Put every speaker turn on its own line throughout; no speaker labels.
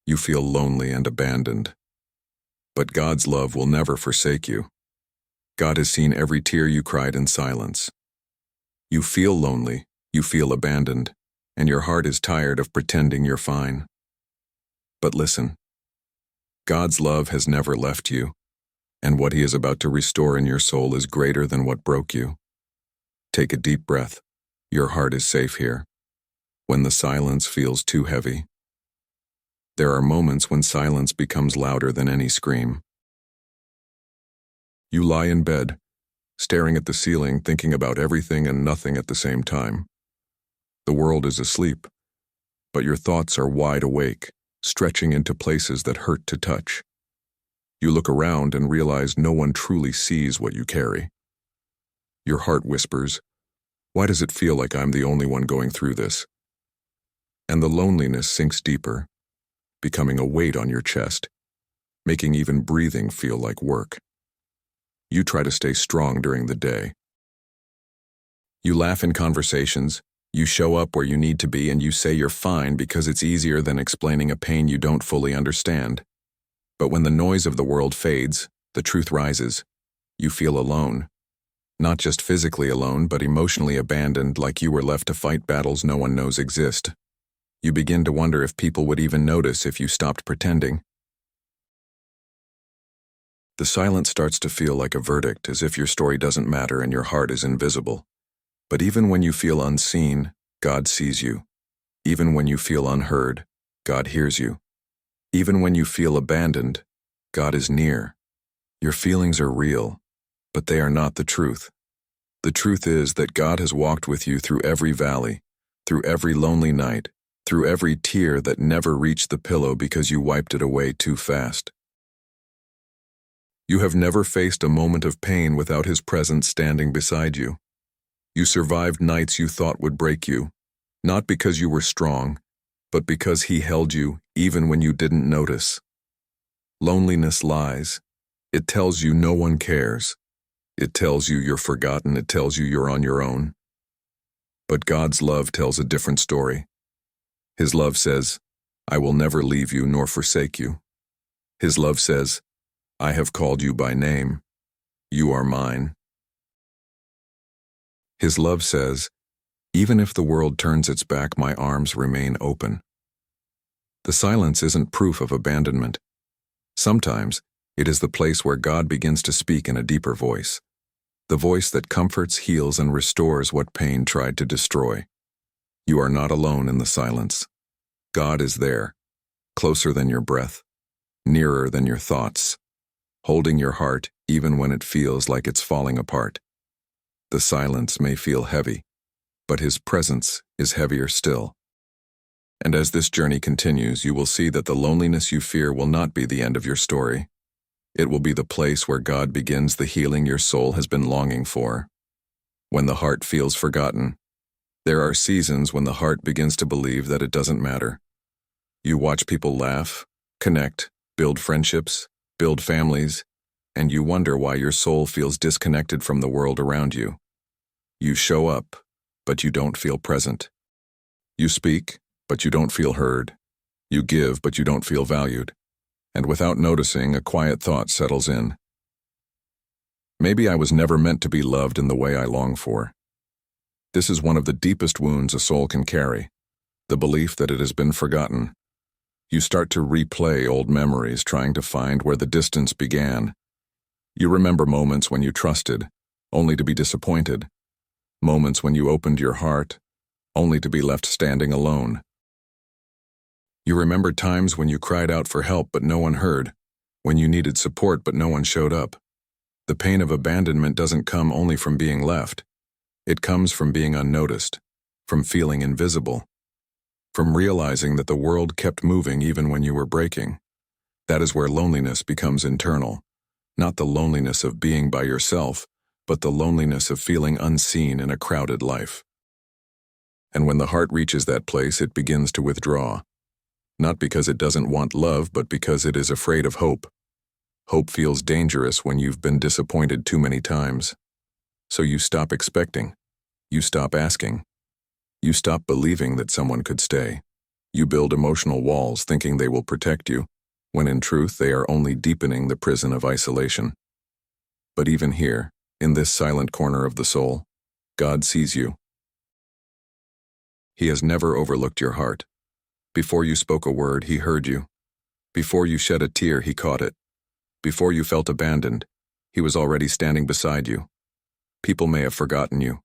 You feel lonely and abandoned. But God's love will never forsake you. God has seen every tear you cried in silence. You feel lonely, you feel abandoned, and your heart is tired of pretending you're fine. But listen, God's love has never left you, and what He is about to restore in your soul is greater than what broke you. Take a deep breath. Your heart is safe here. When the silence feels too heavy. There are moments when silence becomes louder than any scream. You lie in bed, staring at the ceiling, thinking about everything and nothing at the same time. The world is asleep, but your thoughts are wide awake, stretching into places that hurt to touch. You look around and realize no one truly sees what you carry. Your heart whispers, "Why does it feel like I'm the only one going through this?" And the loneliness sinks deeper, becoming a weight on your chest, making even breathing feel like work. You try to stay strong during the day. You laugh in conversations, you show up where you need to be, and you say you're fine because it's easier than explaining a pain you don't fully understand. But when the noise of the world fades, the truth rises. You feel alone. Not just physically alone, but emotionally abandoned, like you were left to fight battles no one knows exist. You begin to wonder if people would even notice if you stopped pretending. The silence starts to feel like a verdict, as if your story doesn't matter and your heart is invisible. But even when you feel unseen, God sees you. Even when you feel unheard, God hears you. Even when you feel abandoned, God is near. Your feelings are real, but they are not the truth. The truth is that God has walked with you through every valley, through every lonely night, through every tear that never reached the pillow because you wiped it away too fast. You have never faced a moment of pain without His presence standing beside you. You survived nights you thought would break you, not because you were strong, but because He held you even when you didn't notice. Loneliness lies. It tells you no one cares. It tells you you're forgotten. It tells you you're on your own. But God's love tells a different story. His love says, "I will never leave you nor forsake you." His love says, "I have called you by name. You are mine." His love says, "Even if the world turns its back, my arms remain open." The silence isn't proof of abandonment. Sometimes it is the place where God begins to speak in a deeper voice. The voice that comforts, heals, and restores what pain tried to destroy. You are not alone in the silence. God is there, closer than your breath, nearer than your thoughts, holding your heart even when it feels like it's falling apart. The silence may feel heavy, but His presence is heavier still. And as this journey continues, you will see that the loneliness you fear will not be the end of your story. It will be the place where God begins the healing your soul has been longing for. When the heart feels forgotten, there are seasons when the heart begins to believe that it doesn't matter. You watch people laugh, connect, build friendships, build families, and you wonder why your soul feels disconnected from the world around you. You show up, but you don't feel present. You speak, but you don't feel heard. You give, but you don't feel valued. And without noticing, a quiet thought settles in. Maybe I was never meant to be loved in the way I long for. This is one of the deepest wounds a soul can carry, the belief that it has been forgotten. You start to replay old memories, trying to find where the distance began. You remember moments when you trusted, only to be disappointed. Moments when you opened your heart, only to be left standing alone. You remember times when you cried out for help but no one heard, when you needed support but no one showed up. The pain of abandonment doesn't come only from being left. It comes from being unnoticed, from feeling invisible, from realizing that the world kept moving even when you were breaking. That is where loneliness becomes internal. Not the loneliness of being by yourself, but the loneliness of feeling unseen in a crowded life. And when the heart reaches that place, it begins to withdraw. Not because it doesn't want love, but because it is afraid of hope. Hope feels dangerous when you've been disappointed too many times. So you stop expecting. You stop asking. You stop believing that someone could stay. You build emotional walls thinking they will protect you, when in truth they are only deepening the prison of isolation. But even here, in this silent corner of the soul, God sees you. He has never overlooked your heart. Before you spoke a word, He heard you. Before you shed a tear, He caught it. Before you felt abandoned, He was already standing beside you. People may have forgotten you.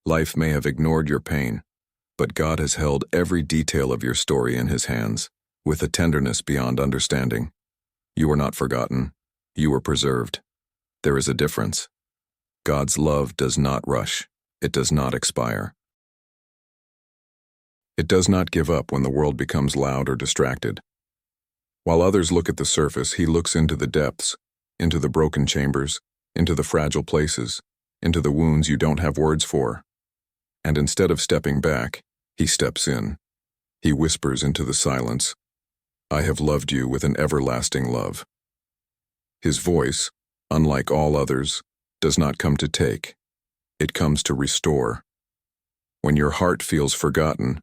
Life may have ignored your pain, but God has held every detail of your story in His hands, with a tenderness beyond understanding. You were not forgotten. You were preserved. There is a difference. God's love does not rush. It does not expire. It does not give up when the world becomes loud or distracted. While others look at the surface, He looks into the depths, into the broken chambers, into the fragile places, into the wounds you don't have words for. And instead of stepping back, He steps in. He whispers into the silence, "I have loved you with an everlasting love." His voice, unlike all others, does not come to take. It comes to restore. When your heart feels forgotten,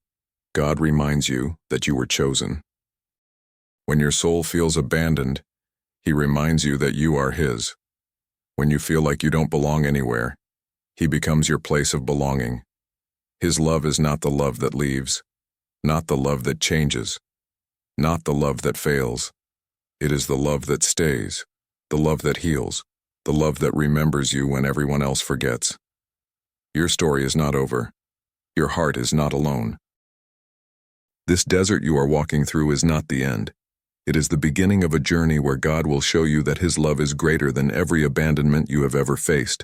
God reminds you that you were chosen. When your soul feels abandoned, He reminds you that you are His. When you feel like you don't belong anywhere, He becomes your place of belonging. His love is not the love that leaves, not the love that changes, not the love that fails. It is the love that stays, the love that heals, the love that remembers you when everyone else forgets. Your story is not over. Your heart is not alone. This desert you are walking through is not the end. It is the beginning of a journey where God will show you that His love is greater than every abandonment you have ever faced.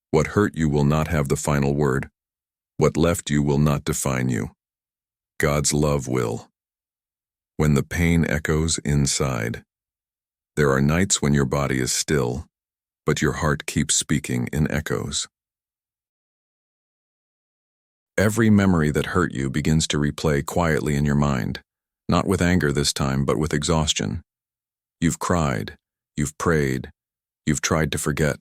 What hurt you will not have the final word. What left you will not define you. God's love will. When the pain echoes inside. There are nights when your body is still, but your heart keeps speaking in echoes. Every memory that hurt you begins to replay quietly in your mind, not with anger this time, but with exhaustion. You've cried, you've prayed, you've tried to forget,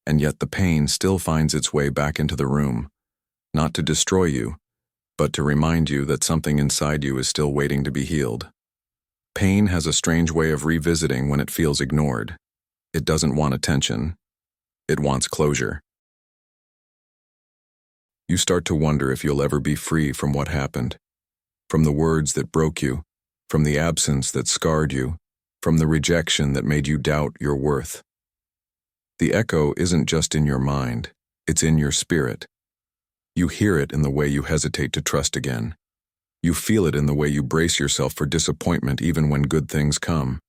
and yet the pain still finds its way back into the room, not to destroy you, but to remind you that something inside you is still waiting to be healed. Pain has a strange way of revisiting when it feels ignored. It doesn't want attention. It wants closure. You start to wonder if you'll ever be free from what happened, from the words that broke you, from the absence that scarred you, from the rejection that made you doubt your worth. The echo isn't just in your mind, it's in your spirit. You hear it in the way you hesitate to trust again. You feel it in the way you brace yourself for disappointment even when good things come.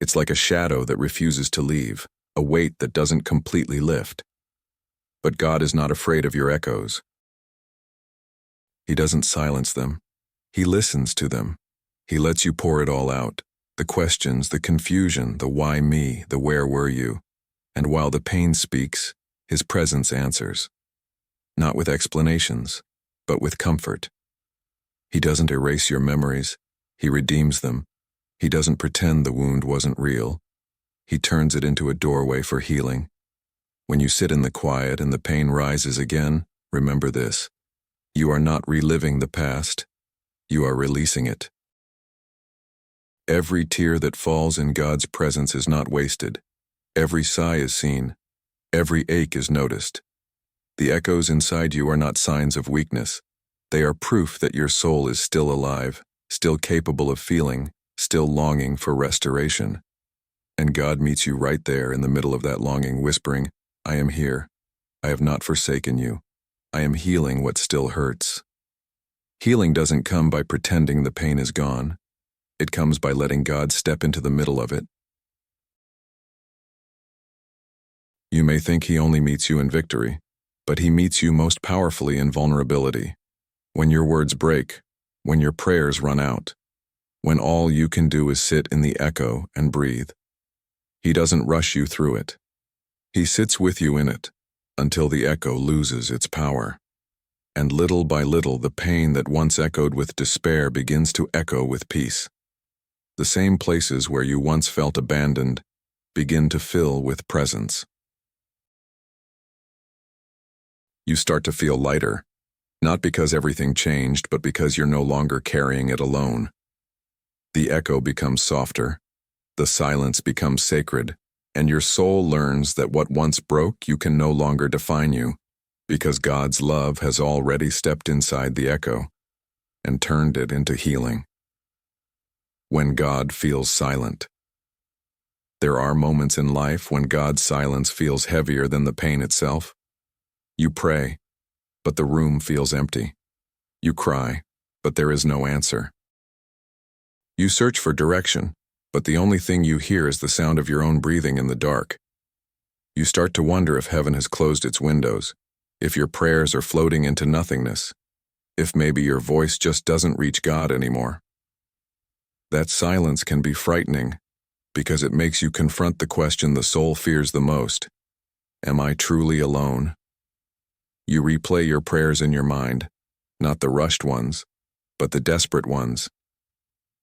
It's like a shadow that refuses to leave, a weight that doesn't completely lift. But God is not afraid of your echoes. He doesn't silence them. He listens to them. He lets you pour it all out, the questions, the confusion, the why me, the where were you. And while the pain speaks, His presence answers. Not with explanations, but with comfort. He doesn't erase your memories. He redeems them. He doesn't pretend the wound wasn't real. He turns it into a doorway for healing. When you sit in the quiet and the pain rises again, remember this. You are not reliving the past. You are releasing it. Every tear that falls in God's presence is not wasted. Every sigh is seen. Every ache is noticed. The echoes inside you are not signs of weakness. They are proof that your soul is still alive, still capable of feeling, still longing for restoration. And God meets you right there in the middle of that longing, whispering, "I am here. I have not forsaken you. I am healing what still hurts." Healing doesn't come by pretending the pain is gone. It comes by letting God step into the middle of it. You may think He only meets you in victory, but He meets you most powerfully in vulnerability. When your words break, when your prayers run out, when all you can do is sit in the echo and breathe. He doesn't rush you through it. He sits with you in it until the echo loses its power. And little by little, the pain that once echoed with despair begins to echo with peace. The same places where you once felt abandoned begin to fill with presence. You start to feel lighter, Not because everything changed, but because you're no longer carrying it alone. The echo becomes softer, the silence becomes sacred, and your soul learns that what once broke you can no longer define you, because God's love has already stepped inside the echo and turned it into healing. When God feels silent. There are moments in life when God's silence feels heavier than the pain itself. You pray, but the room feels empty. You cry, but there is no answer. You search for direction, but the only thing you hear is the sound of your own breathing in the dark. You start to wonder if heaven has closed its windows, if your prayers are floating into nothingness, if maybe your voice just doesn't reach God anymore. That silence can be frightening, because it makes you confront the question the soul fears the most. Am I truly alone? You replay your prayers in your mind, not the rushed ones, but the desperate ones,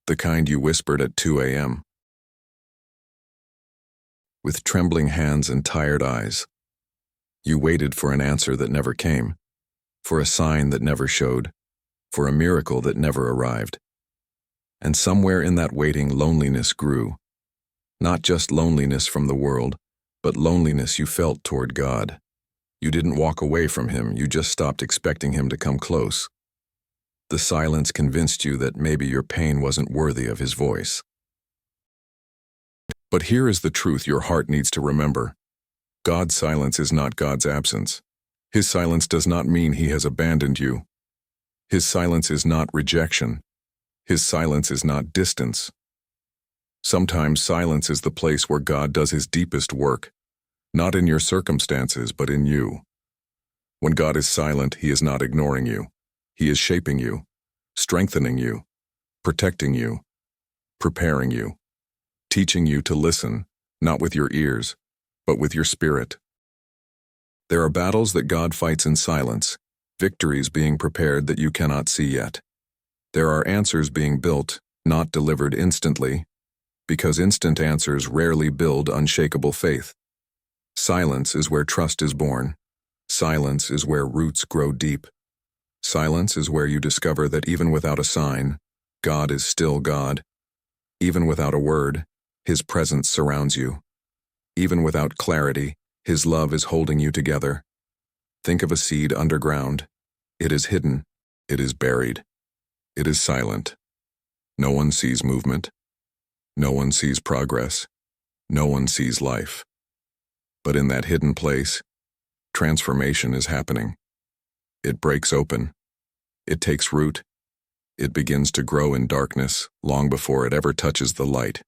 the kind you whispered at 2 a.m. With trembling hands and tired eyes, you waited for an answer that never came, for a sign that never showed, for a miracle that never arrived. And somewhere in that waiting, loneliness grew. Not just loneliness from the world, but loneliness you felt toward God. You didn't walk away from Him, you just stopped expecting Him to come close. The silence convinced you that maybe your pain wasn't worthy of His voice. But here is the truth your heart needs to remember. God's silence is not God's absence. His silence does not mean He has abandoned you. His silence is not rejection. His silence is not distance. Sometimes silence is the place where God does His deepest work, not in your circumstances, but in you. When God is silent, He is not ignoring you. He is shaping you, strengthening you, protecting you, preparing you, teaching you to listen, not with your ears, but with your spirit. There are battles that God fights in silence, victories being prepared that you cannot see yet. There are answers being built, not delivered instantly, because instant answers rarely build unshakable faith. Silence is where trust is born. Silence is where roots grow deep. Silence is where you discover that even without a sign, God is still God. Even without a word, His presence surrounds you. Even without clarity, His love is holding you together. Think of a seed underground. It is hidden. It is buried. It is silent. No one sees movement. No one sees progress. No one sees life. But in that hidden place, transformation is happening. It breaks open. It takes root. It begins to grow in darkness long before it ever touches the light.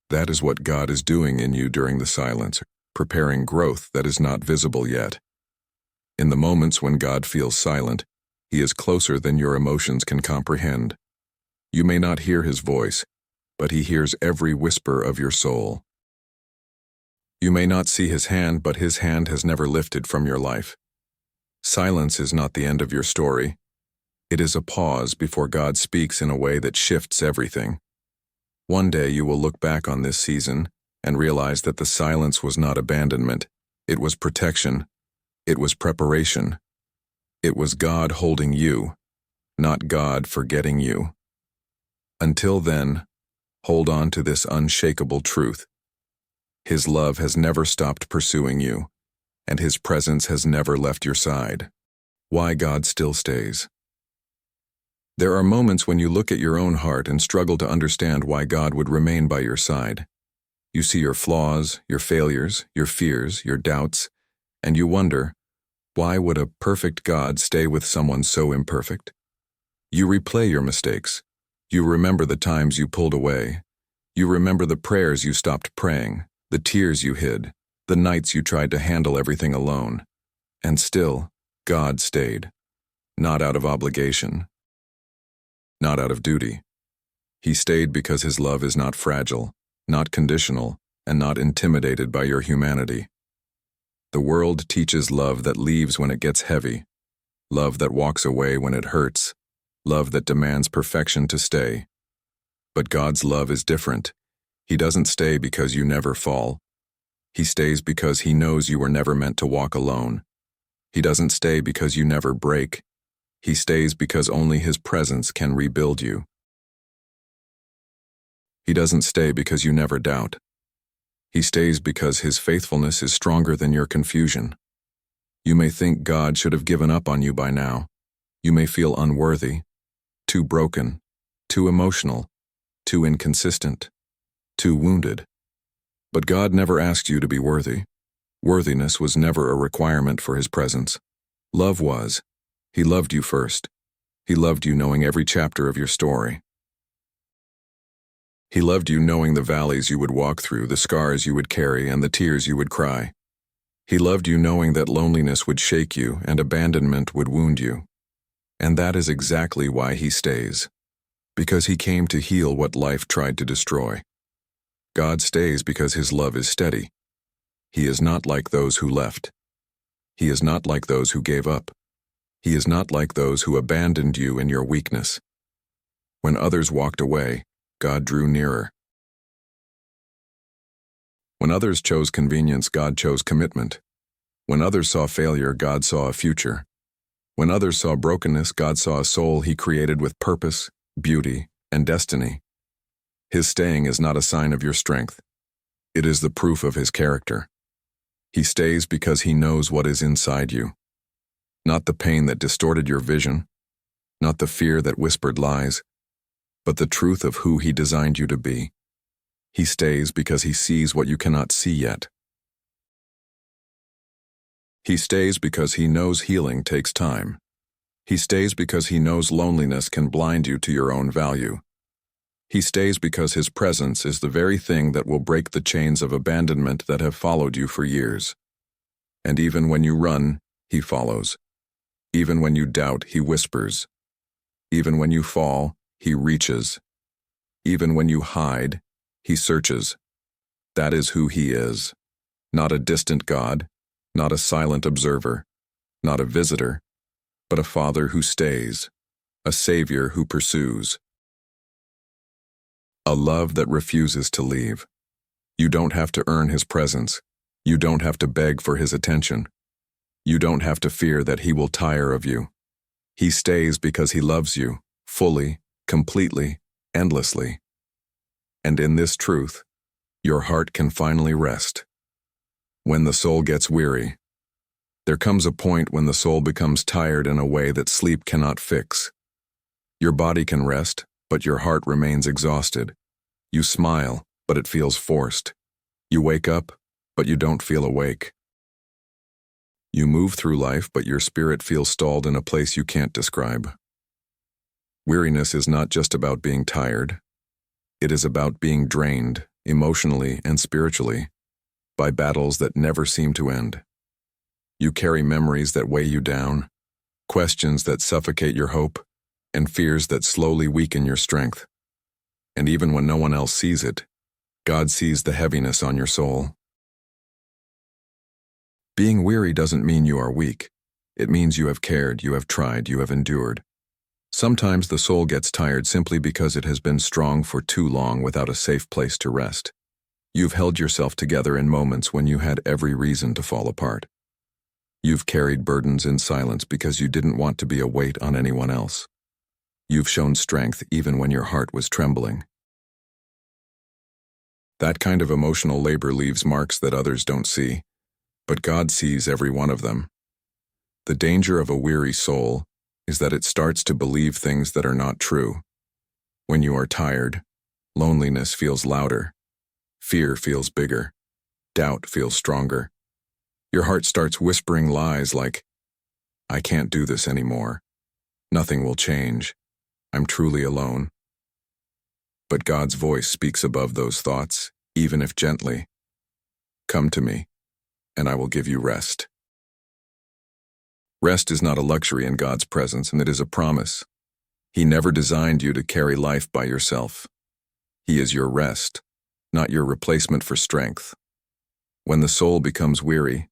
That is what God is doing in you during the silence, preparing growth that is not visible yet. In the moments when God feels silent, He is closer than your emotions can comprehend. You may not hear His voice, but He hears every whisper of your soul. You may not see His hand, but His hand has never lifted from your life. Silence is not the end of your story. It is a pause before God speaks in a way that shifts everything. One day you will look back on this season and realize that the silence was not abandonment. It was protection. It was preparation. It was God holding you, not God forgetting you. Until then, hold on to this unshakable truth. His love has never stopped pursuing you, and His presence has never left your side. Why God still stays. There are moments when you look at your own heart and struggle to understand why God would remain by your side. You see your flaws, your failures, your fears, your doubts, and you wonder, why would a perfect God stay with someone so imperfect? You replay your mistakes. You remember the times you pulled away. You remember the prayers you stopped praying, the tears you hid, the nights you tried to handle everything alone. And still, God stayed. Not out of obligation. Not out of duty. He stayed because His love is not fragile, not conditional, and not intimidated by your humanity. The world teaches love that leaves when it gets heavy, love that walks away when it hurts, love that demands perfection to stay. But God's love is different. He doesn't stay because you never fall. He stays because He knows you were never meant to walk alone. He doesn't stay because you never break. He stays because only his presence can rebuild you. He doesn't stay because you never doubt. He stays because his faithfulness is stronger than your confusion. You may think God should have given up on you by now. You may feel unworthy, too broken, too emotional, too inconsistent, too wounded. But God never asked you to be worthy. Worthiness was never a requirement for his presence. Love was. He loved you first. He loved you knowing every chapter of your story. He loved you knowing the valleys you would walk through, the scars you would carry, and the tears you would cry. He loved you knowing that loneliness would shake you and abandonment would wound you. And that is exactly why he stays. Because he came to heal what life tried to destroy. God stays because his love is steady. He is not like those who left. He is not like those who gave up. He is not like those who abandoned you in your weakness. When others walked away, God drew nearer. When others chose convenience, God chose commitment. When others saw failure, God saw a future. When others saw brokenness, God saw a soul he created with purpose, beauty, and destiny. His staying is not a sign of your strength. It is the proof of his character. He stays because he knows what is inside you. Not the pain that distorted your vision, not the fear that whispered lies, but the truth of who he designed you to be. He stays because he sees what you cannot see yet. He stays because he knows healing takes time. He stays because he knows loneliness can blind you to your own value. He stays because his presence is the very thing that will break the chains of abandonment that have followed you for years. And even when you run, he follows. Even when you doubt, he whispers. Even when you fall, he reaches. Even when you hide, he searches. That is who he is. Not a distant God, not a silent observer, not a visitor, but a father who stays, a savior who pursues. A love that refuses to leave. You don't have to earn his presence. You don't have to beg for his attention. You don't have to fear that he will tire of you. He stays because he loves you, fully, completely, endlessly. And in this truth, your heart can finally rest. When the soul gets weary, there comes a point when the soul becomes tired in a way that sleep cannot fix. Your body can rest, but your heart remains exhausted. You smile, but it feels forced. You wake up, but you don't feel awake. You move through life, but your spirit feels stalled in a place you can't describe. Weariness is not just about being tired. It is about being drained, emotionally and spiritually, by battles that never seem to end. You carry memories that weigh you down, questions that suffocate your hope, and fears that slowly weaken your strength. And even when no one else sees it, God sees the heaviness on your soul. Being weary doesn't mean you are weak. It means you have cared, you have tried, you have endured. Sometimes the soul gets tired simply because it has been strong for too long without a safe place to rest. You've held yourself together in moments when you had every reason to fall apart. You've carried burdens in silence because you didn't want to be a weight on anyone else. You've shown strength even when your heart was trembling. That kind of emotional labor leaves marks that others don't see, but God sees every one of them. The danger of a weary soul is that it starts to believe things that are not true. When you are tired, loneliness feels louder, fear feels bigger, doubt feels stronger. Your heart starts whispering lies like, I can't do this anymore. Nothing will change. I'm truly alone. But God's voice speaks above those thoughts, even if gently. Come to me, and I will give you rest. Rest is not a luxury in God's presence, and it is a promise. He never designed you to carry life by yourself. He is your rest, not your replacement for strength. When the soul becomes weary,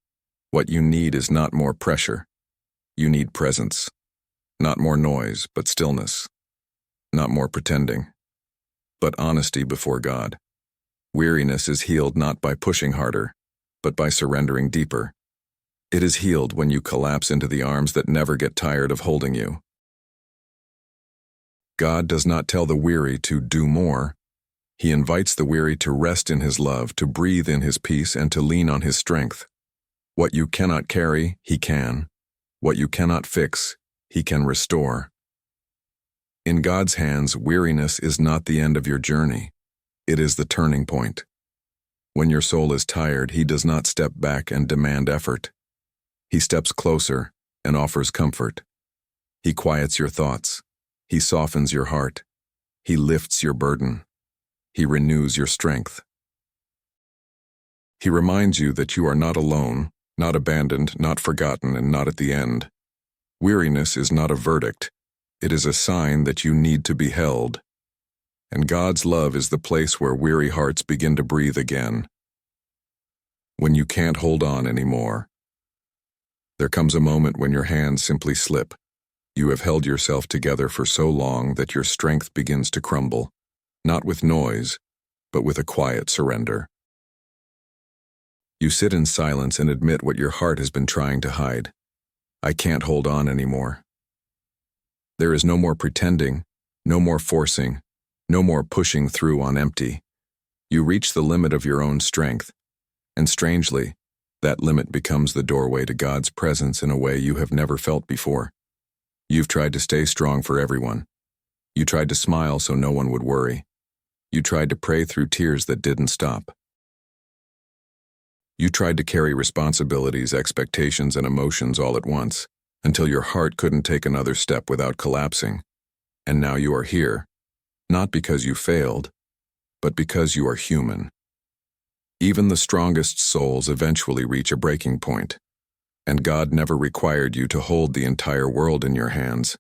what you need is not more pressure. You need presence. Not more noise, but stillness. Not more pretending, but honesty before God. Weariness is healed not by pushing harder, but by surrendering deeper. It is healed when you collapse into the arms that never get tired of holding you. God does not tell the weary to do more. He invites the weary to rest in his love, to breathe in his peace, and to lean on his strength. What you cannot carry, he can. What you cannot fix, he can restore. In God's hands, weariness is not the end of your journey. It is the turning point. When your soul is tired, he does not step back and demand effort. He steps closer and offers comfort. He quiets your thoughts. He softens your heart. He lifts your burden. He renews your strength. He reminds you that you are not alone, not abandoned, not forgotten, and not at the end. Weariness is not a verdict. It is a sign that you need to be held. And God's love is the place where weary hearts begin to breathe again. When you can't hold on anymore. There comes a moment when your hands simply slip. You have held yourself together for so long that your strength begins to crumble, not with noise, but with a quiet surrender. You sit in silence and admit what your heart has been trying to hide. I can't hold on anymore. There is no more pretending, no more forcing, no more pushing through on empty. You reach the limit of your own strength, and strangely, that limit becomes the doorway to God's presence in a way you have never felt before. You've tried to stay strong for everyone. You tried to smile so no one would worry. You tried to pray through tears that didn't stop. You tried to carry responsibilities, expectations, and emotions all at once, until your heart couldn't take another step without collapsing. And now you are here, not because you failed, but because you are human. Even the strongest souls eventually reach a breaking point, and God never required you to hold the entire world in your hands.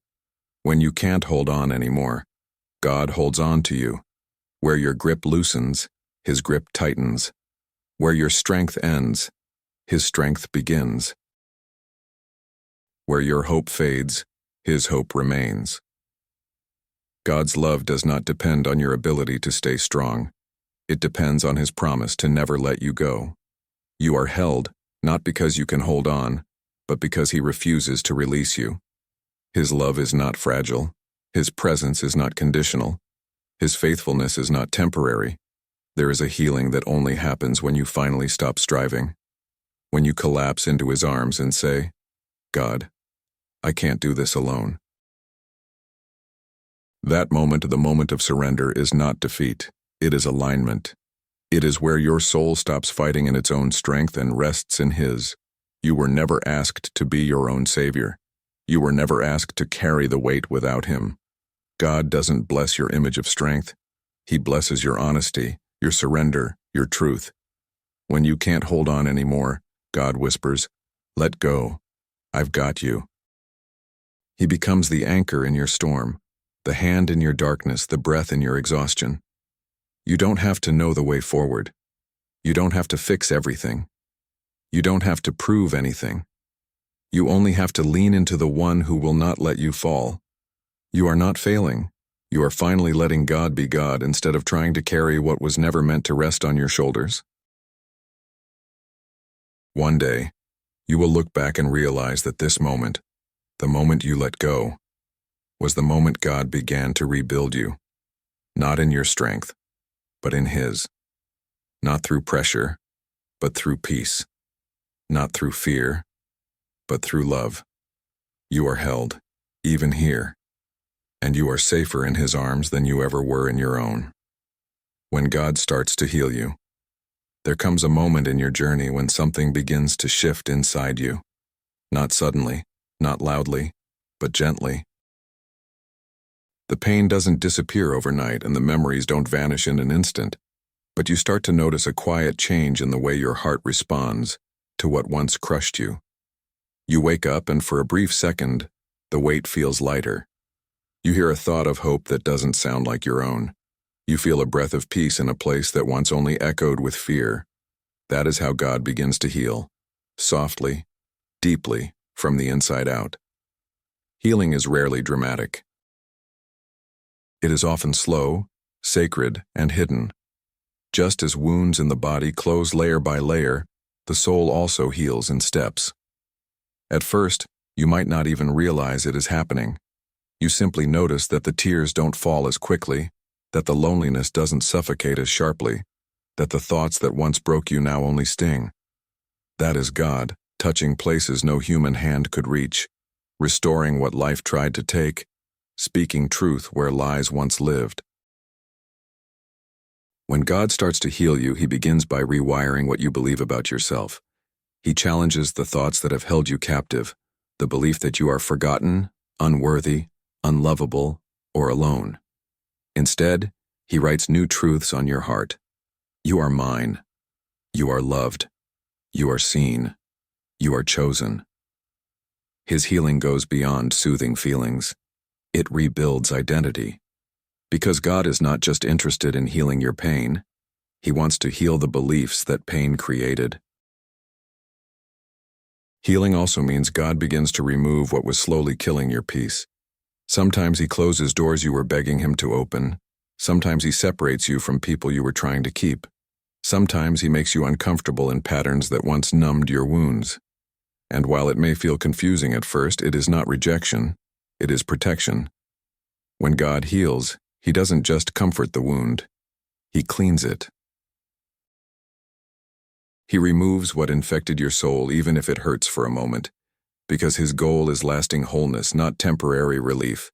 When you can't hold on anymore, God holds on to you. Where your grip loosens, his grip tightens. Where your strength ends, his strength begins. Where your hope fades, his hope remains. God's love does not depend on your ability to stay strong. It depends on his promise to never let you go. You are held, not because you can hold on, but because he refuses to release you. His love is not fragile. His presence is not conditional. His faithfulness is not temporary. There is a healing that only happens when you finally stop striving. When you collapse into his arms and say, God, I can't do this alone. That moment, the moment of surrender, is not defeat. It is alignment. It is where your soul stops fighting in its own strength and rests in his. You were never asked to be your own savior. You were never asked to carry the weight without him. God doesn't bless your image of strength. He blesses your honesty, your surrender, your truth. When you can't hold on anymore, God whispers, let go. I've got you. He becomes the anchor in your storm, the hand in your darkness, the breath in your exhaustion. You don't have to know the way forward. You don't have to fix everything. You don't have to prove anything. You only have to lean into the one who will not let you fall. You are not failing. You are finally letting God be God instead of trying to carry what was never meant to rest on your shoulders. One day, you will look back and realize that this moment, the moment you let go, was the moment God began to rebuild you. Not in your strength, but in his. Not through pressure, but through peace. Not through fear, but through love. You are held, even here, and you are safer in his arms than you ever were in your own. When God starts to heal you, there comes a moment in your journey when something begins to shift inside you. Not suddenly, not loudly, but gently. The pain doesn't disappear overnight and the memories don't vanish in an instant, but you start to notice a quiet change in the way your heart responds to what once crushed you. You wake up and for a brief second, the weight feels lighter. You hear a thought of hope that doesn't sound like your own. You feel a breath of peace in a place that once only echoed with fear. That is how God begins to heal, softly, deeply, from the inside out. Healing is rarely dramatic. It is often slow, sacred, and hidden. Just as wounds in the body close layer by layer, the soul also heals in steps. At first, you might not even realize it is happening. You simply notice that the tears don't fall as quickly, that the loneliness doesn't suffocate as sharply, that the thoughts that once broke you now only sting. That is God, touching places no human hand could reach, restoring what life tried to take, speaking truth where lies once lived. When God starts to heal you, he begins by rewiring what you believe about yourself. He challenges the thoughts that have held you captive, the belief that you are forgotten, unworthy, unlovable, or alone. Instead, he writes new truths on your heart. You are mine. You are loved. You are seen. You are chosen. His healing goes beyond soothing feelings. It rebuilds identity. Because God is not just interested in healing your pain, he wants to heal the beliefs that pain created. Healing also means God begins to remove what was slowly killing your peace. Sometimes he closes doors you were begging him to open. Sometimes he separates you from people you were trying to keep. Sometimes he makes you uncomfortable in patterns that once numbed your wounds. And while it may feel confusing at first, it is not rejection, it is protection. When God heals, he doesn't just comfort the wound, he cleans it. He removes what infected your soul even if it hurts for a moment, because his goal is lasting wholeness, not temporary relief.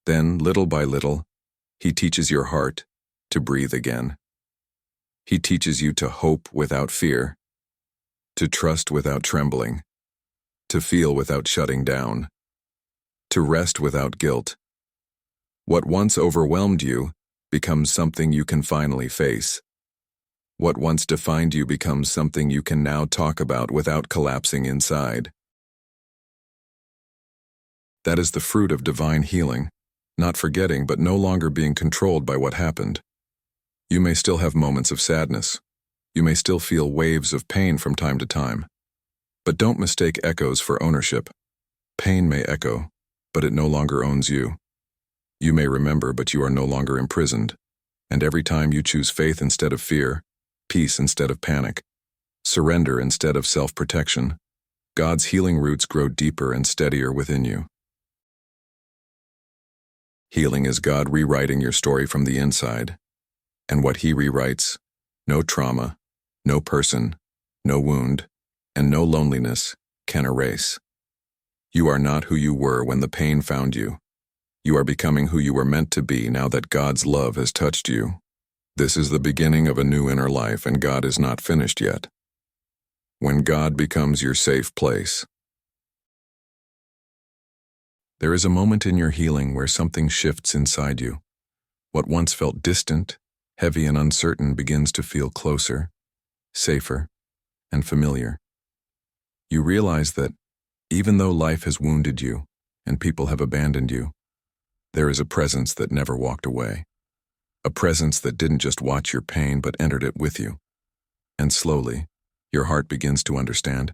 Then, little by little, he teaches your heart to breathe again. He teaches you to hope without fear, to trust without trembling, to feel without shutting down, to rest without guilt. What once overwhelmed you becomes something you can finally face. What once defined you becomes something you can now talk about without collapsing inside. That is the fruit of divine healing, not forgetting but no longer being controlled by what happened. You may still have moments of sadness. You may still feel waves of pain from time to time. But don't mistake echoes for ownership. Pain may echo, but it no longer owns you. You may remember, but you are no longer imprisoned. And every time you choose faith instead of fear, peace instead of panic, surrender instead of self-protection, God's healing roots grow deeper and steadier within you. Healing is God rewriting your story from the inside. And what he rewrites, no trauma, no person, no wound, and no loneliness can erase. You are not who you were when the pain found you. You are becoming who you were meant to be now that God's love has touched you. This is the beginning of a new inner life, and God is not finished yet. When God becomes your safe place. There is a moment in your healing where something shifts inside you. What once felt distant, heavy, and uncertain begins to feel closer, safer, and familiar. You realize that even though life has wounded you and people have abandoned you, there is a presence that never walked away. A presence that didn't just watch your pain but entered it with you. And slowly, your heart begins to understand.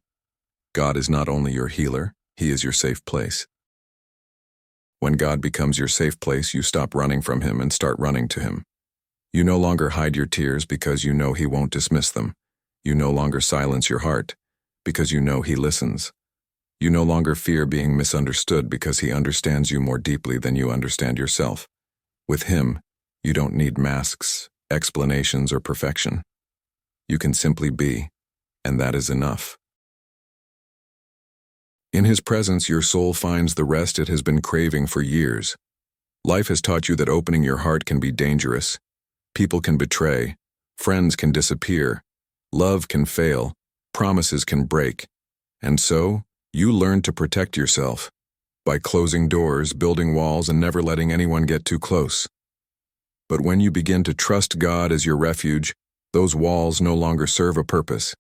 God is not only your healer, he is your safe place. When God becomes your safe place, you stop running from him and start running to him. You no longer hide your tears because you know he won't dismiss them. You no longer silence your heart because you know he listens. You no longer fear being misunderstood because he understands you more deeply than you understand yourself. With him, you don't need masks, explanations, or perfection. You can simply be, and that is enough. In his presence, your soul finds the rest it has been craving for years. Life has taught you that opening your heart can be dangerous. People can betray, friends can disappear, love can fail, promises can break. And so, you learn to protect yourself by closing doors, building walls, and never letting anyone get too close. But when you begin to trust God as your refuge, those walls no longer serve a purpose.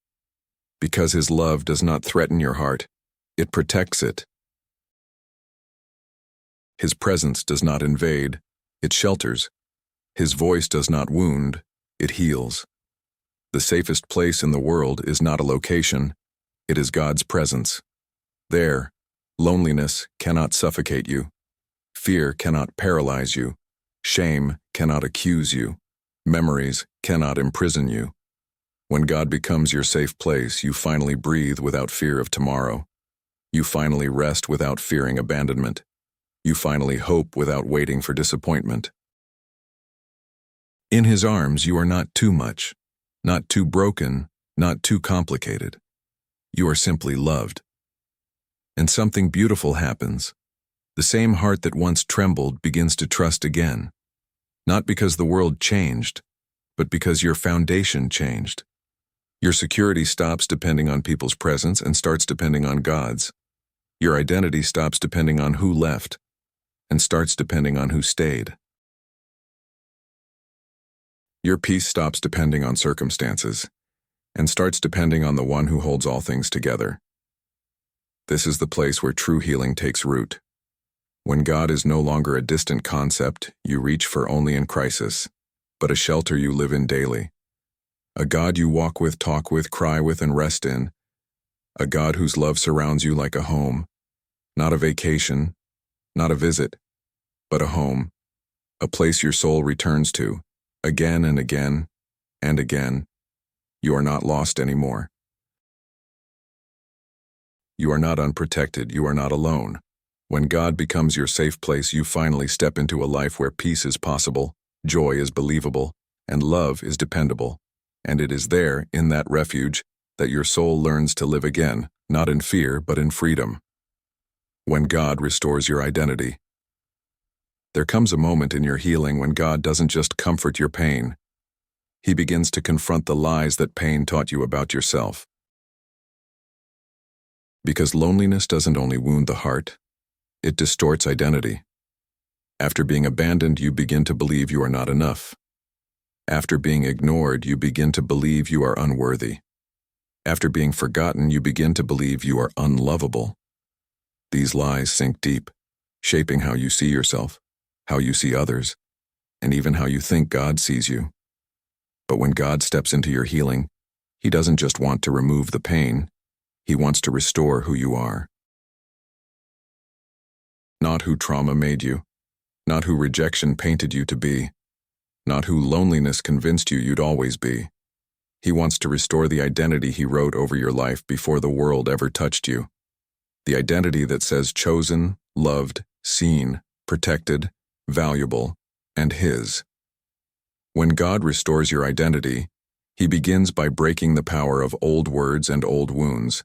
Because his love does not threaten your heart, it protects it. His presence does not invade, it shelters. His voice does not wound, it heals. The safest place in the world is not a location, it is God's presence. There, loneliness cannot suffocate you. Fear cannot paralyze you. Shame cannot accuse you. Memories cannot imprison you. When God becomes your safe place, you finally breathe without fear of tomorrow. You finally rest without fearing abandonment. You finally hope without waiting for disappointment. In His arms, you are not too much, not too broken, not too complicated. You are simply loved. And something beautiful happens. The same heart that once trembled begins to trust again. Not because the world changed, but because your foundation changed. Your security stops depending on people's presence and starts depending on God's. Your identity stops depending on who left and starts depending on who stayed. Your peace stops depending on circumstances and starts depending on the one who holds all things together. This is the place where true healing takes root. When God is no longer a distant concept you reach for only in crisis, but a shelter you live in daily. A God you walk with, talk with, cry with, and rest in. A God whose love surrounds you like a home, not a vacation, not a visit, but a home, a place your soul returns to, again and again and again. You are not lost anymore. You are not unprotected, you are not alone. When God becomes your safe place, you finally step into a life where peace is possible, joy is believable, and love is dependable. And it is there, in that refuge, that your soul learns to live again, not in fear, but in freedom. When God restores your identity. There comes a moment in your healing when God doesn't just comfort your pain. He begins to confront the lies that pain taught you about yourself. Because loneliness doesn't only wound the heart, it distorts identity. After being abandoned, you begin to believe you are not enough. After being ignored, you begin to believe you are unworthy. After being forgotten, you begin to believe you are unlovable. These lies sink deep, shaping how you see yourself, how you see others, and even how you think God sees you. But when God steps into your healing, He doesn't just want to remove the pain, He wants to restore who you are. Not who trauma made you, not who rejection painted you to be, not who loneliness convinced you you'd always be. He wants to restore the identity He wrote over your life before the world ever touched you. The identity that says chosen, loved, seen, protected, valuable, and His. When God restores your identity, He begins by breaking the power of old words and old wounds.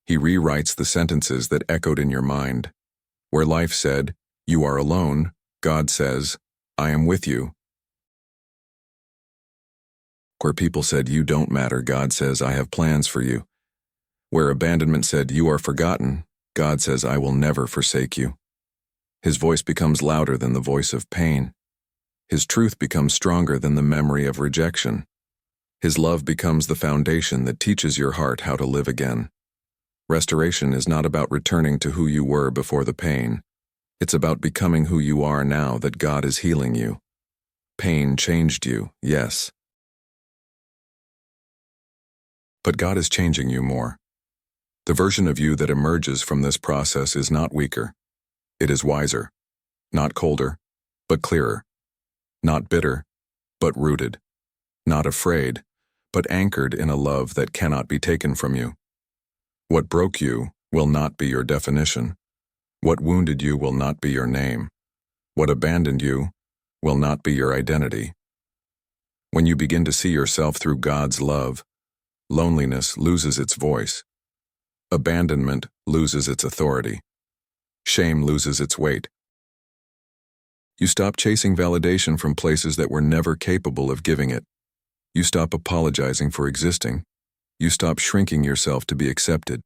He rewrites the sentences that echoed in your mind. Where life said, "You are alone," God says, "I am with you." Where people said, "You don't matter," God says, "I have plans for you." Where abandonment said, "You are forgotten," God says, "I will never forsake you." His voice becomes louder than the voice of pain. His truth becomes stronger than the memory of rejection. His love becomes the foundation that teaches your heart how to live again. Restoration is not about returning to who you were before the pain. It's about becoming who you are now that God is healing you. Pain changed you, yes. But God is changing you more. The version of you that emerges from this process is not weaker. It is wiser. Not colder, but clearer. Not bitter, but rooted. Not afraid, but anchored in a love that cannot be taken from you. What broke you will not be your definition. What wounded you will not be your name. What abandoned you will not be your identity. When you begin to see yourself through God's love, loneliness loses its voice. Abandonment loses its authority. Shame loses its weight. You stop chasing validation from places that were never capable of giving it. You stop apologizing for existing. You stop shrinking yourself to be accepted.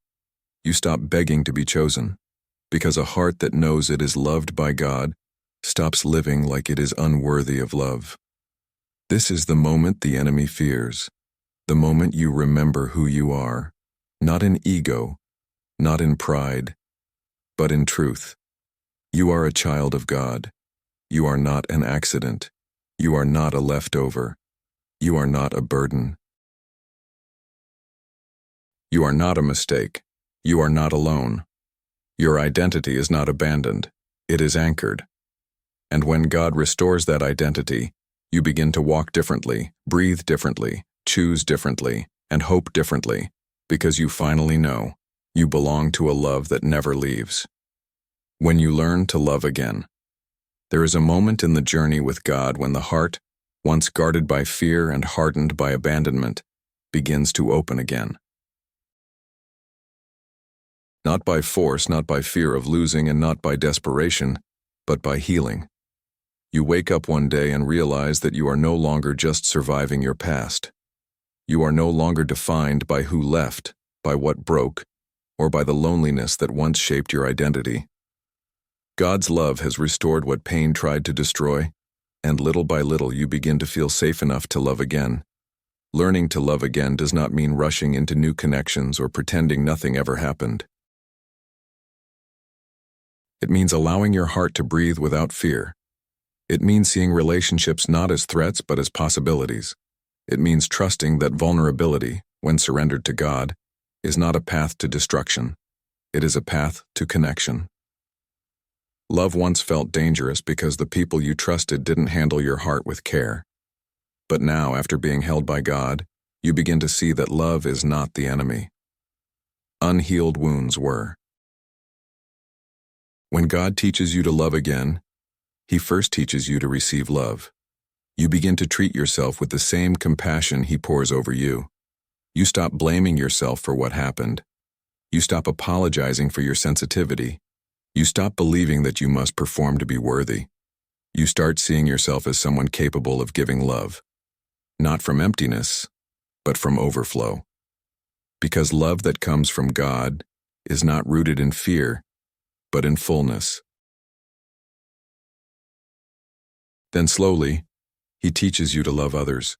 You stop begging to be chosen. Because a heart that knows it is loved by God stops living like it is unworthy of love. This is the moment the enemy fears. The moment you remember who you are, not in ego, not in pride, but in truth. You are a child of God. You are not an accident. You are not a leftover. You are not a burden. You are not a mistake. You are not alone. Your identity is not abandoned. It is anchored. And when God restores that identity, you begin to walk differently, breathe differently, choose differently, and hope differently, because you finally know you belong to a love that never leaves. When you learn to love again. There is a moment in the journey with God when the heart, once guarded by fear and hardened by abandonment, begins to open again. Not by force, not by fear of losing, and not by desperation, but by healing. You wake up one day and realize that you are no longer just surviving your past. You are no longer defined by who left, by what broke, or by the loneliness that once shaped your identity. God's love has restored what pain tried to destroy, and little by little you begin to feel safe enough to love again. Learning to love again does not mean rushing into new connections or pretending nothing ever happened. It means allowing your heart to breathe without fear. It means seeing relationships not as threats but as possibilities. It means trusting that vulnerability, when surrendered to God, is not a path to destruction. It is a path to connection. Love once felt dangerous because the people you trusted didn't handle your heart with care. But now, after being held by God, you begin to see that love is not the enemy. Unhealed wounds were. When God teaches you to love again, He first teaches you to receive love. You begin to treat yourself with the same compassion He pours over you. You stop blaming yourself for what happened. You stop apologizing for your sensitivity. You stop believing that you must perform to be worthy. You start seeing yourself as someone capable of giving love, not from emptiness, but from overflow. Because love that comes from God is not rooted in fear, but in fullness. Then slowly, He teaches you to love others,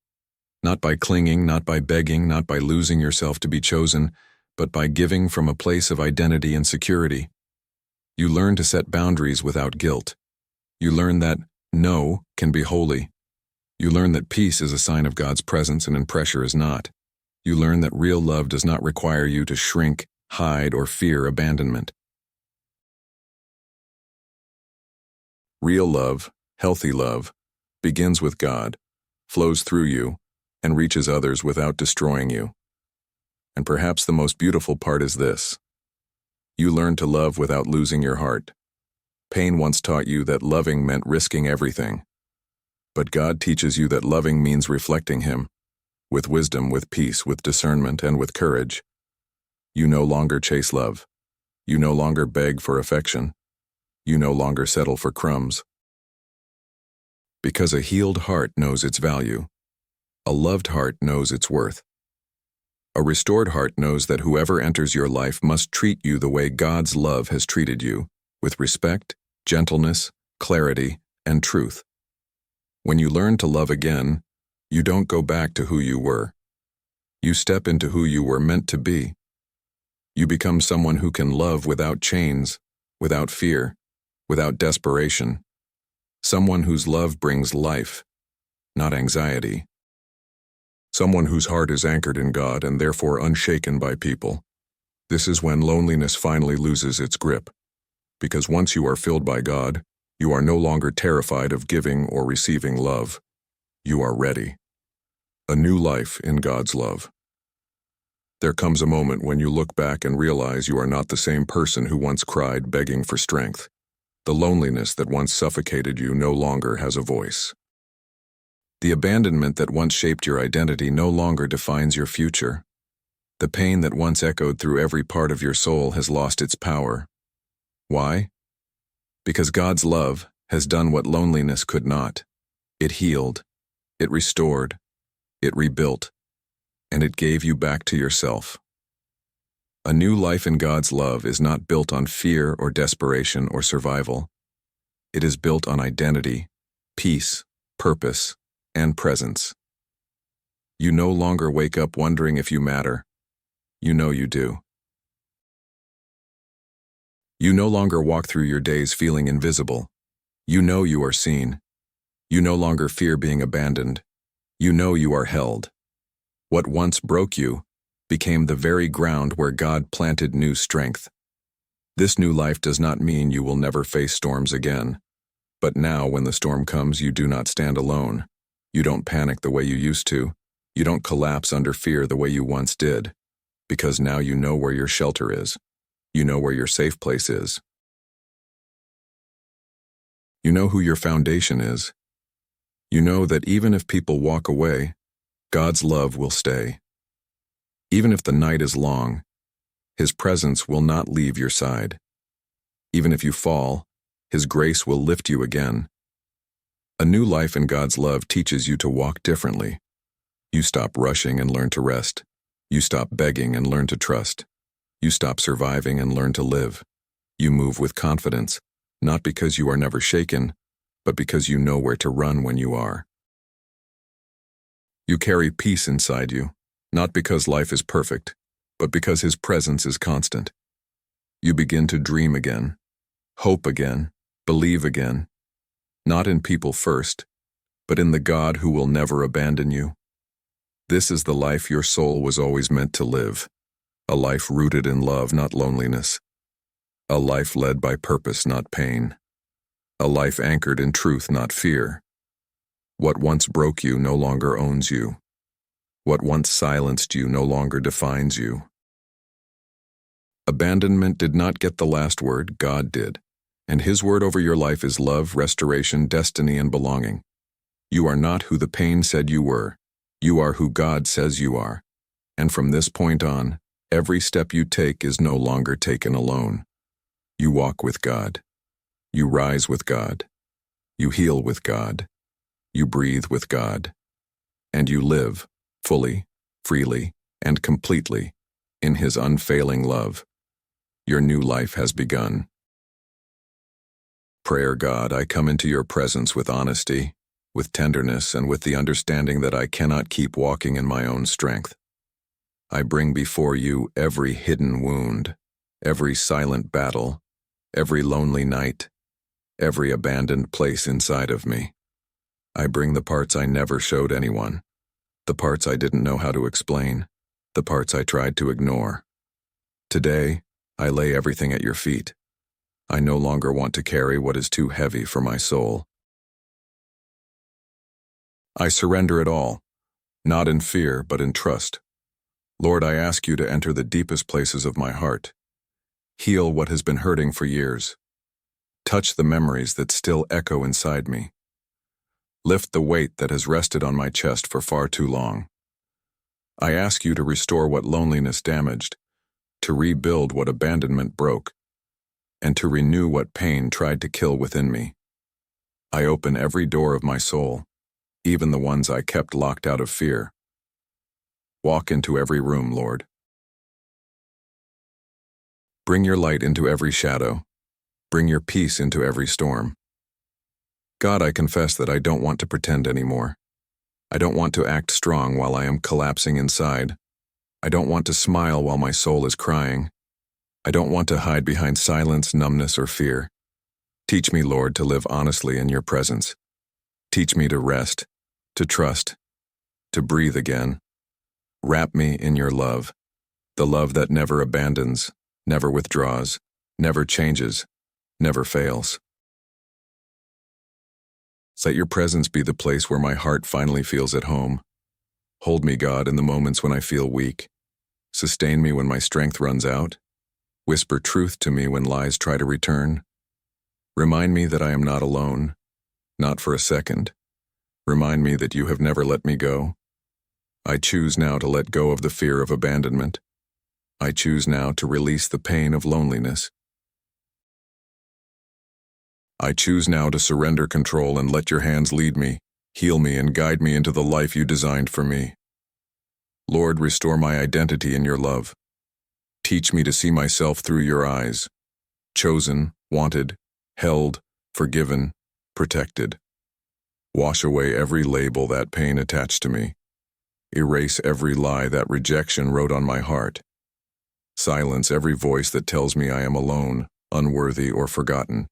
not by clinging, not by begging, not by losing yourself to be chosen, but by giving from a place of identity and security. You learn to set boundaries without guilt. You learn that no can be holy. You learn that peace is a sign of God's presence and pressure is not. You learn that real love does not require you to shrink, hide, or fear abandonment. Real love, healthy love, begins with God, flows through you, and reaches others without destroying you. And perhaps the most beautiful part is this. You learn to love without losing your heart. Pain once taught you that loving meant risking everything. But God teaches you that loving means reflecting Him, with wisdom, with peace, with discernment, and with courage. You no longer chase love. You no longer beg for affection. You no longer settle for crumbs. Because a healed heart knows its value. A loved heart knows its worth. A restored heart knows that whoever enters your life must treat you the way God's love has treated you, with respect, gentleness, clarity, and truth. When you learn to love again, you don't go back to who you were. You step into who you were meant to be. You become someone who can love without chains, without fear, without desperation. Someone whose love brings life, not anxiety. Someone whose heart is anchored in God and therefore unshaken by people. This is when loneliness finally loses its grip. Because once you are filled by God, you are no longer terrified of giving or receiving love. You are ready. A new life in God's love. There comes a moment when you look back and realize you are not the same person who once cried begging for strength. The loneliness that once suffocated you no longer has a voice. The abandonment that once shaped your identity no longer defines your future. The pain that once echoed through every part of your soul has lost its power. Why? Because God's love has done what loneliness could not. It healed, it restored, it rebuilt, and it gave you back to yourself. A new life in God's love is not built on fear or desperation or survival. It is built on identity, peace, purpose, and presence. You no longer wake up wondering if you matter. You know you do. You no longer walk through your days feeling invisible. You know you are seen. You no longer fear being abandoned. You know you are held. What once broke you became the very ground where God planted new strength. This new life does not mean you will never face storms again. But now, when the storm comes, you do not stand alone. You don't panic the way you used to. You don't collapse under fear the way you once did. Because now you know where your shelter is. You know where your safe place is. You know who your foundation is. You know that even if people walk away, God's love will stay. Even if the night is long, His presence will not leave your side. Even if you fall, His grace will lift you again. A new life in God's love teaches you to walk differently. You stop rushing and learn to rest. You stop begging and learn to trust. You stop surviving and learn to live. You move with confidence, not because you are never shaken, but because you know where to run when you are. You carry peace inside you, not because life is perfect, but because His presence is constant. You begin to dream again, hope again, believe again, not in people first, but in the God who will never abandon you. This is the life your soul was always meant to live, a life rooted in love, not loneliness, a life led by purpose, not pain, a life anchored in truth, not fear. What once broke you no longer owns you. What once silenced you no longer defines you. Abandonment did not get the last word, God did, and His word over your life is love, restoration, destiny, and belonging. You are not who the pain said you were. You are who God says you are. And from this point on, every step you take is no longer taken alone. You walk with God. You rise with God. You heal with God. You breathe with God. And you live fully, freely, and completely in His unfailing love. Your new life has begun. Prayer God, I come into your presence with honesty, with tenderness, and with the understanding that I cannot keep walking in my own strength. I bring before you every hidden wound, every silent battle, every lonely night, every abandoned place inside of me. I bring the parts I never showed anyone, the parts I didn't know how to explain, the parts I tried to ignore. Today, I lay everything at your feet. I no longer want to carry what is too heavy for my soul. I surrender it all, not in fear, but in trust. Lord, I ask you to enter the deepest places of my heart. Heal what has been hurting for years. Touch the memories that still echo inside me. Lift the weight that has rested on my chest for far too long. I ask you to restore what loneliness damaged, to rebuild what abandonment broke, and to renew what pain tried to kill within me. I open every door of my soul, even the ones I kept locked out of fear. Walk into every room, Lord. Bring your light into every shadow. Bring your peace into every storm. God, I confess that I don't want to pretend anymore. I don't want to act strong while I am collapsing inside. I don't want to smile while my soul is crying. I don't want to hide behind silence, numbness, or fear. Teach me, Lord, to live honestly in your presence. Teach me to rest, to trust, to breathe again. Wrap me in your love, the love that never abandons, never withdraws, never changes, never fails. Let your presence be the place where my heart finally feels at home. Hold me, God, in the moments when I feel weak. Sustain me when my strength runs out. Whisper truth to me when lies try to return. Remind me that I am not alone, not for a second. Remind me that you have never let me go. I choose now to let go of the fear of abandonment. I choose now to release the pain of loneliness. I choose now to surrender control and let your hands lead me, heal me, and guide me into the life you designed for me. Lord, restore my identity in your love. Teach me to see myself through your eyes, chosen, wanted, held, forgiven, protected. Wash away every label that pain attached to me. Erase every lie that rejection wrote on my heart. Silence every voice that tells me I am alone, unworthy, or forgotten.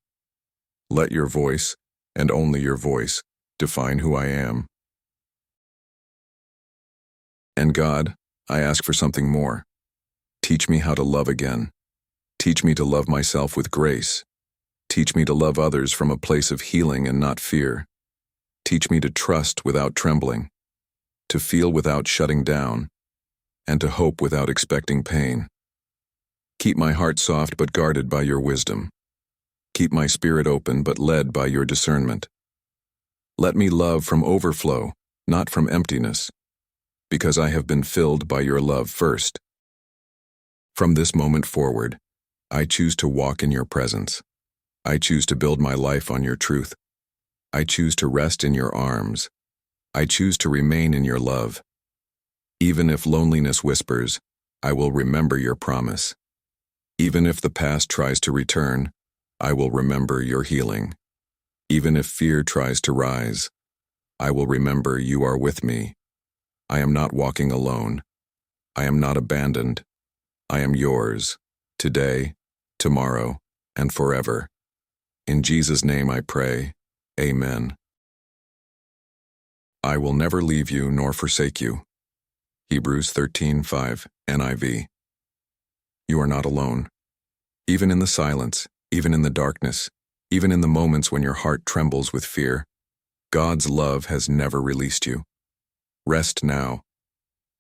Let your voice, and only your voice, define who I am. And God, I ask for something more. Teach me how to love again. Teach me to love myself with grace. Teach me to love others from a place of healing and not fear. Teach me to trust without trembling, to feel without shutting down, and to hope without expecting pain. Keep my heart soft but guarded by your wisdom. Keep my spirit open but led by your discernment. Let me love from overflow, not from emptiness, because I have been filled by your love first. From this moment forward, I choose to walk in your presence. I choose to build my life on your truth. I choose to rest in your arms. I choose to remain in your love. Even if loneliness whispers, I will remember your promise. Even if the past tries to return, I will remember your healing. Even if fear tries to rise, I will remember you are with me. I am not walking alone. I am not abandoned. I am yours, today, tomorrow, and forever. In Jesus' name I pray, Amen. I will never leave you nor forsake you. Hebrews 13:5, NIV. You are not alone. Even in the silence, even in the darkness, even in the moments when your heart trembles with fear, God's love has never released you. Rest now.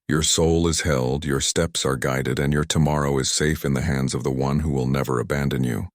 Your soul is held, your steps are guided, and your tomorrow is safe in the hands of the one who will never abandon you.